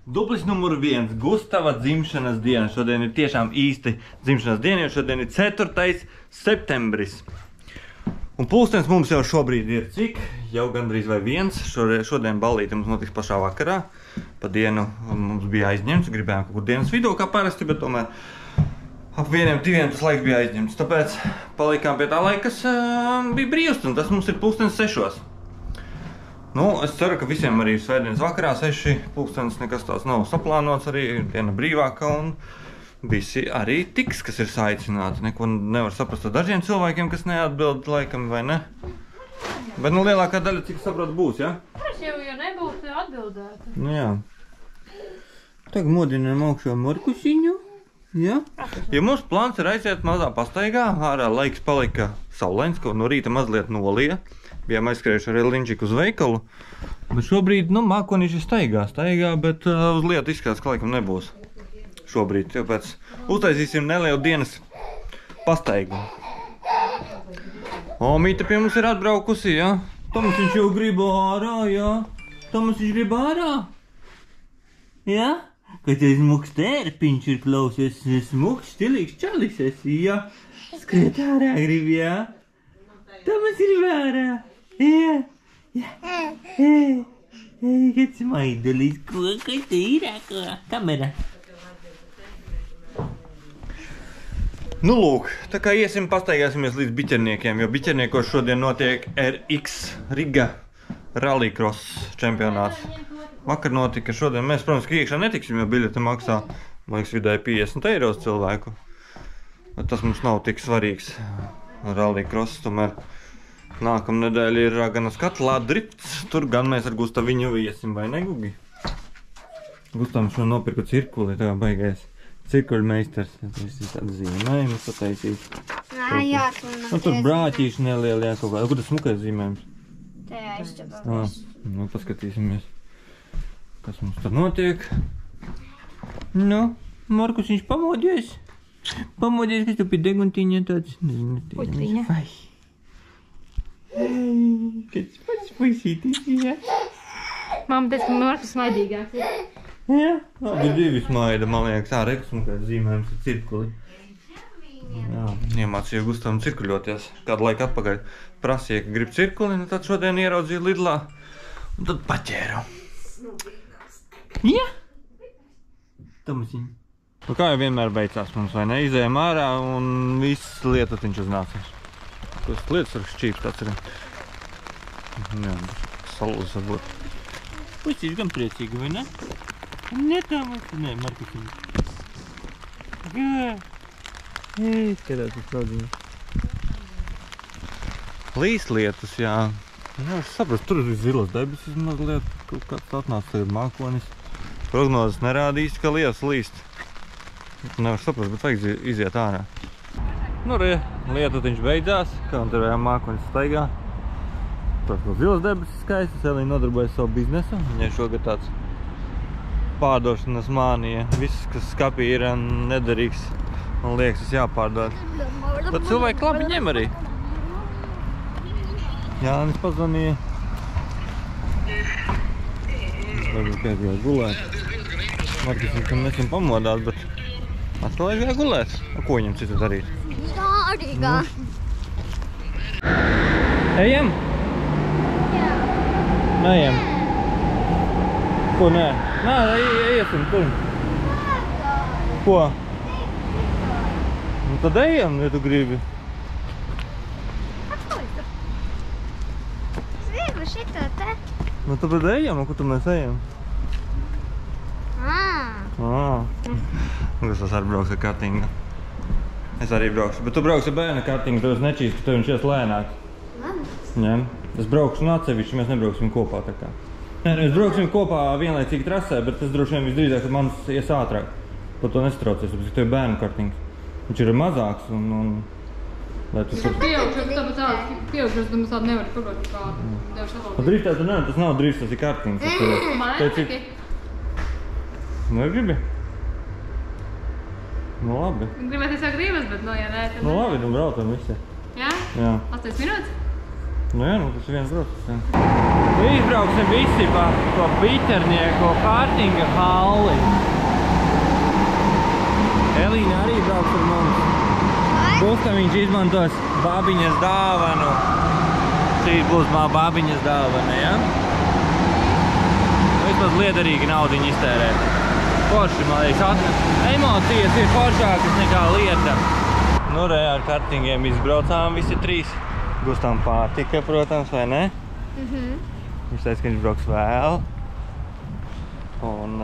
Dublis numur 1. Gustava dzimšanas diena. Šodien ir tiešām īsti dzimšanas diena, jo šodien ir 4. septembris. Un pulkstens mums jau šobrīd ir cik? Jau gandrīz vai 1. Šodien ballīte mums notiks pašā vakarā. Pa dienu mums bija aizņemts, gribējām kaut kur dienas vidū kā parasti, bet tomēr ap 1-2 tas laiks bija aizņemts. Tāpēc palikām pie tā laika, kas bija brīvs, un tas mums ir pulkstens 6. Nu, es ceru, ka visiem arī svētdienas vakarā 6 pulkstenis nekas tāds nav saplānots, arī diena brīvāka un visi arī tiks, kas ir saicināti. Neko nevar saprast ar dažiem cilvēkiem, kas neatbild laikam, vai ne? Bet nu lielākā daļa, cik saprot, būs, ja? Es jau nebūtu atbildēta. Nu jā. Tagad modinām augšā Markusiņu, ja? Ja mūsu plāns ir aiziet mazā pastaigā, ārā laiks palika saulains, ko no rīta mazliet nolija. Bijām aizskrējuši arī Linčiku uz veikalu, bet šobrīd, nu, mākonīši staigā, bet uz lietu izskatās, ka laikam nebūs šobrīd, tāpēc uztaisīsim nelielu dienas pastaigu. O, Mīta pie mums ir atbraukusi, ja? Tomas viņš jau grib ārā, ja? Tomas viņš grib ārā? Ja? Ka te smuks tērpiņš ir klausies, smuks, stilīgs čalis esi, ja? Skriet ārā grib, ja? Tomas grib ārā. Jā, kāds maidulis, kas te ir, kamera. Nu lūk, tā kā iesim pastaigāsimies līdz biķerniekiem, jo biķerniekos šodien notiek RX Riga Rallycross čempionāts. Vakar notika, šodien mēs, protams, ka iekšā netiksim, jo biļete maksā, man liekas, vidēji 50 € cilvēku. Bet tas mums nav tik svarīgs Rallycross, tomēr. Nākamnedēļ ir Raganas katlā drifts, tur gan mēs ar Gustaviņu iesim, vai ne, Gugi? Gustavam šo nopirku cirkuli, tā baigais cirkuļmeistars, tas ir tāds zīmējums pataisīts. Jā, nu, tur brāķīši nelieli, jā, kaut kā. Kur tas smukais zīmējums? Te aizķepamies. Nu, paskatīsimies, kas mums tur notiek. Nu, Markus, viņš pamodies. Pamodies, kas tu pie deguntiņa tāds. Puķiņa. Vai. Kāds pats puisītis, jā? Mamma teica, ka Markus smaidīgāks. Jā, abi divi smaida, man liekas, rekus un kāds zīmējums ir cirkuli. Jā, iemācīju Gustavam cirkuļoties. Kādu laiku atpakaļ prasīja, ka grib cirkuli, un tad šodien ieraudzīju Lidlā, un tad paķēru. Jā? Tomasiņ. Nu kā jau vienmēr beidzās mums, vai ne? Izējām ārā un viss lietutiņš uznācās. Tas lietas ar šķīps tāds ir. Jā, salūs varbūt. Puisīši gan priecīgi, vai ne? Ne tā mums, ne, Markusiņ. Jā. Ei, skatās uz saudiņu. Līs lietus, jā. Jā, es saprastu, tur ir zilas debesis mazliet, kaut kāds atnāca tagad mākonis. Prognozes nerādīs, ka lietas līst. Nevar saprast, bet vajag iziet ārā. Nu, lietutiņš beidzās, kā un tur vajām mākonis staigā. Protams, zilas debesis skaistas, Elīna nodarbojas savu biznesu. Viņai šogad tāds pārdošanas mānija. Viss, kas skapī ir nederīgs, man liekas, tas jāpārdod. Bet cilvēki labi ņem arī. Jānis pazvanīja. Varbūt kāds gāja gulēt. Markus, ka mēs viņam pamodās, bet atkal gāja gulēt. Ko viņam citu darīt? Rīgā. Ejam? Jā. Neejam. Ko nē? Nē, iesim tur. Ko? Nu tad ejam, ja tu gribi. Es gribu šito te. Nu tad ejam, kur tu mēs ejam? Gustas arī brauks ar kartingu. Es arī braukšu, bet tu brauksi ar bērna kartingu, tev es nečīs, ka tev viņš ies lēnāk. Ņem. Es braukšu un atsevišķi, mēs nebrauksim kopā tā kā. Mēs brauksim kopā vienlaicīgi trasē, bet tas droši vien visdrīzāk, ka mans ies ātrāk. Par to nestraucies, tāpēc, ka tev ir bērna kartings. Viņš ir mazāks un lai tu tur... Pieaugšos, mums tādu nevar pabraukt kādu. Pa driftā tu nevar, tas nav drifts, tas ir kartings. Man ir Negribi? Nu labi. Gribētu es jau gribas, bet no, ja nē, tad... Nu labi, nu braucam visi. Jā? Jā. 8 minūtes? Nu jā, tas ir viens brauciens. Izbrauksim visi pa to Piternieku kārtinga halli. Elīna arī brauks ar mums. Gustam viņš izmantos babiņas dāvanu. Šī būs babiņas dāvana, ja? Vismaz liederīgi naudiņu iztērēt. Forši, man liekas, emocijas ir foršākas nekā lieta. Nu, ar kartingiem izbraucām visi trīs. Gustam pārtika, protams, vai ne? Viņš teica, ka viņš brauks vēl. Un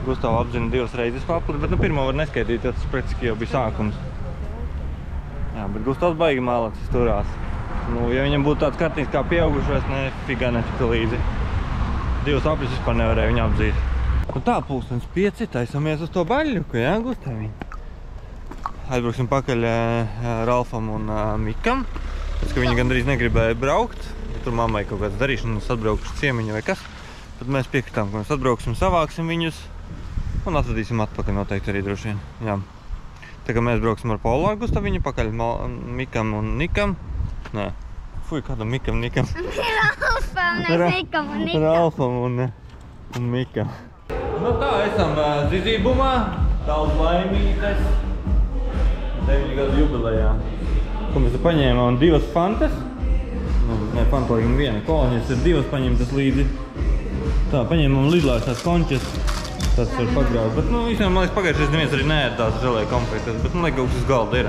Gustavu apzina 2 reizes paplis, bet pirmo var neskaitīt, jo tas praktiski jau bija sākums. Jā, bet Gustavs baigi malacis turās. Nu, ja viņam būtu tāds kartings kā pieaugušais, nefigā netika līdzi. 2 apļus vispār nevarēja viņu apdzīt. Un tā, 5:30, taisamies uz to baļļuku, jā, Gustaviņ? Aizbrauksim pakaļ Ralfam un Mikam, pēc, ka viņi gandrīz negribēja braukt. Ja tur mammai kaut kāds darīšanas atbraukšu ciemiņu vai kas, tad mēs piekritām, ka mēs atbrauksim, savāksim viņus un atvedīsim atpakaļ noteikti arī droši vien. Jā. Tā kā mēs brauksim ar Polu ar Gustaviņu pakaļ Mikam un Nikam. Nē, fuj, kādam Mikam, Nikam. Ralfam un Mikam. Nu tā, esam zizībumā, daudz laimītes. 9 gadu jubilejā. Ko mēs paņēmām 2 fantas. Nē, fanta laikam 1. Kolonijas ir 2 paņemtas līdzi. Tā, paņēmām Lidlās tās končas. Tas var pagrauzt, bet visiem, man liekas, pagājušais neviens arī neēd tās želē komplektas, bet man liekas, kaut kas uz galda ir.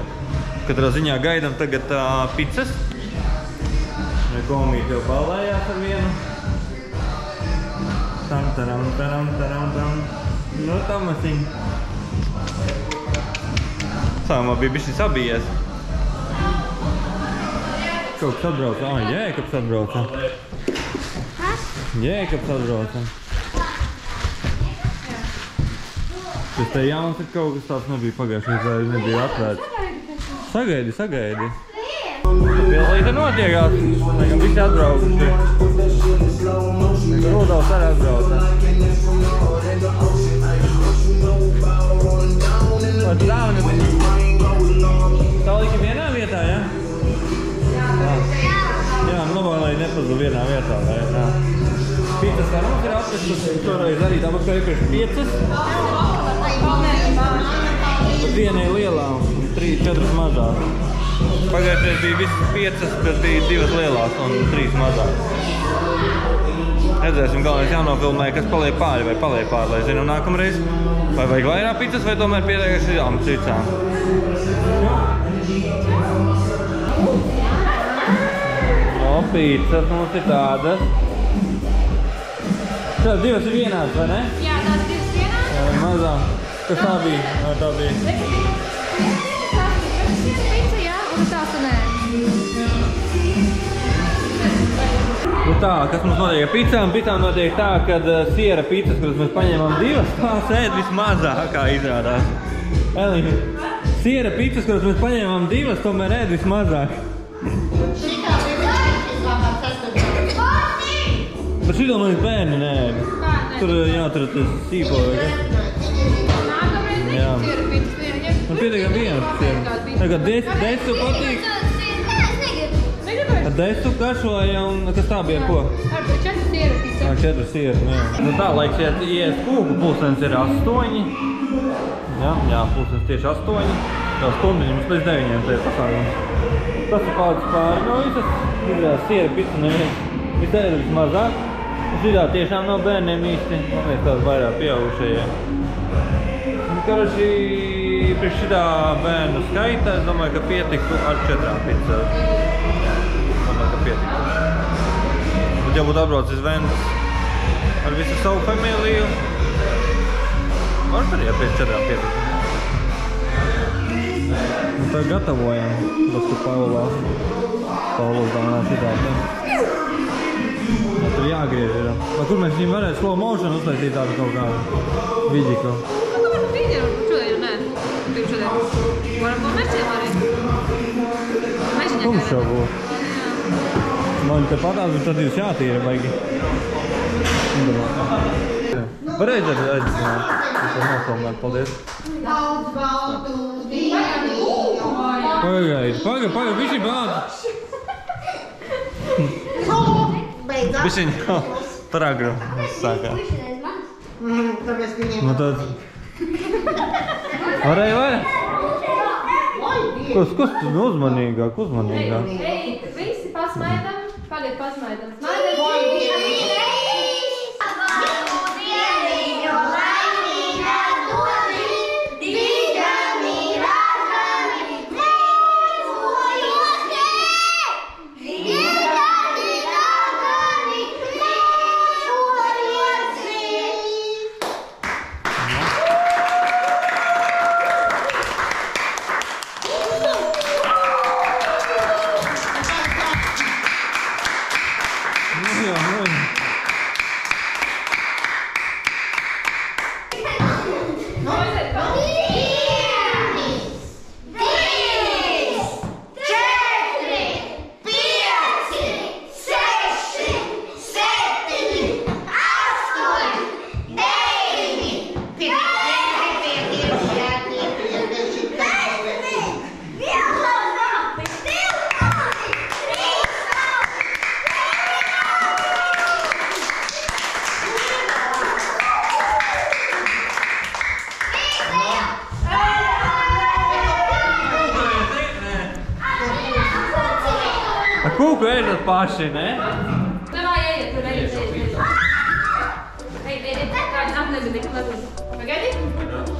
Katrā ziņā gaidām tagad pizzas. Komīt jau palējās ar vienu. Tam. Nu, tam asiņ. Sākumā bija bišķi sabijies. Kaut kas atbrauca. Jēkabs atbrauca. Jēkabs atbrauca. Tas te jauns ir kaut kas tāds nebija pagājušais, vai nebija atvērts. Sagaidi. Pilnīte notiekās. Nekam visi atbraukuši. Nekam Rudolfs arī atbrauca. Vai tu dāvani? Saliki vienā vietā, ja? Jā, labāk, lai nepazu vienā vietā, vai? Jā. Pizzas kā mums ir atvests, šoreiz arī tāpat kā iepriekš 5. Bet viena ir lielā un 3-4 mazāk. Pagājušajā bija visas 5, bet bija 2 lielās un 3 mazāk. Redzēsim, galvenais jānofilmē, kas paliek pāri vai paliek pāri, lai zinu nākamreiz. Vai vajag vairāk pizzas vai tomēr pietiekši šām cicām. No, pizzas mums ir tādas. Tās 2 ir vienādas, vai ne? Jā, tās 2 vienādas. Mazā. Kas tā bija? Tā bija. Tas ir pizza, jā, un tās nē. Nu tā, kas mums notiek ar pizzām? Pizzām notiek tā, kad siera pizzas, kuras mēs paņēmām 2, tās ēd vismazākā izrādās. Elīna, siera pizzas, kuras mēs paņēmām 2, tomēr ēd vismazāk. Bet šito man bērni neēd. Tur jātur tas sīpo vai kas. Nākamreiz viņam siera pizzas viena ņem. Man pietiekam viena siera. Tagad desu patīk. Ar desu kašoja un kas tā bija ar ko? Ar 4 siera pizza. Ar 4 siera, jā. Nu tā, laiks ies kūku, pulkstenis ir 8. Jā, pulkstenis tieši 8. Vēl stundiņi mums līdz 9 te ir pasākums. Tas ir palicis pāri no visas. Izrādās siera pizza neviens. Visai ir vismazāk. Šitā tiešām nav bērniem īsti. Man liekas tās vairāk pieaugušajie. Karoči, priekš šitā bērnu skaita, es domāju, ka pietiktu ar 4 pizzām. Domāju, ka pietiktu. Bet ja būtu atbraucis Vents ar visu savu familiju, var arī ar 4 pietiktu. Un tā gatavojam, tas, ka Paulos dāvinā šitā te. Tur jāgriež ir. Vai kur mēs viņam varētu slow motion uztaisīt tādu kaut kādu vidiku? Nu, ka varam video, šodien, nē. Bija šodien. Varam to mērķiem arī. Mežiņā Mums jau būs. Man te patās, bet tad jūs jātīra baigi. Pareizi arī aicināt. Es varu nofilmēt, paldies. Pagaid, viši bāds. Beidzot. Bišķiņ jau par agru sākā. Tāpēc viņiem... Nu tad... Varēja vairāk? Kas tu uzmanīgāk? Ej, visi pasmaidam. Paliek pasmaidam. Smaidam. Kūku ēdat paši, ne? Davai, ejiet, tur ejiet. Ej, apnegadīt. Pagaidi?